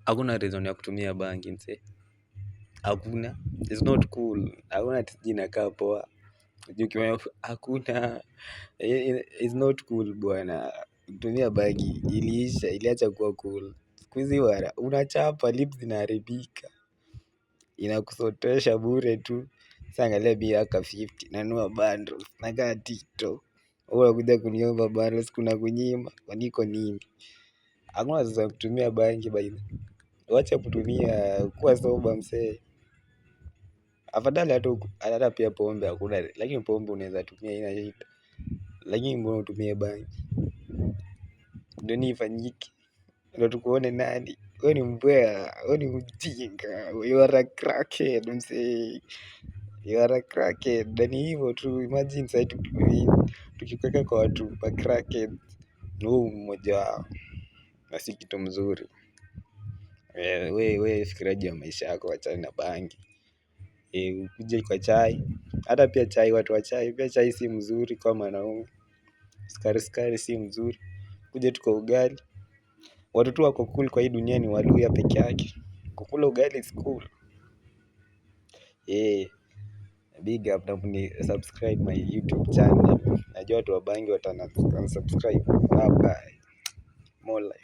Hakuna reason ya kutumia bangi msee. Hakuna. It's not cool. Hakuna ati sijui inakaa poa. Hakuna. It's not cool bwana. Kutumia bangi iliacha kuwa cool. Siku hizi bwana unachapa lips zinaharibika. Inakusotesha bure tu. Sasa angalia mimi aka 50 nanunua bundles nakaa TikTok. Wewe unakuja kuniomba bundles kuna kunyima kwani iko nini? Hakuna sasa kutumia bangi bwana. Wacha kutumia kuwa sober msee. Afadhali hata pia pombe hakuna, lakini pombe unaweza tumia haina shida. Lakini mbona utumie bangi? Ndio nini ifanyike? Ndio tukuone nani? Wewe ni mbwea, wewe ni mjinga. You are a crackhead msee. You are a crackhead. Na ni hivyo tu, imagine sasa tukikuweka kwa watu ma crackhead. Wewe mmoja wao. Na si kitu mzuri. Wewe fikiria juu ya maisha yako wachana na bangi. Ukuje kwa chai. Hata pia chai, watu wa chai pia chai si mzuri kwa mwanaume. Sukari si mzuri. Ukuje tu kwa ugali. Watu tu wako cool kwa hii dunia ni waluhya peke yake. Kukula ugali is cool. Big up na mnisubscribe my YouTube channel. Najua watu wa bangi watanisubscribe. Bye bye. More life.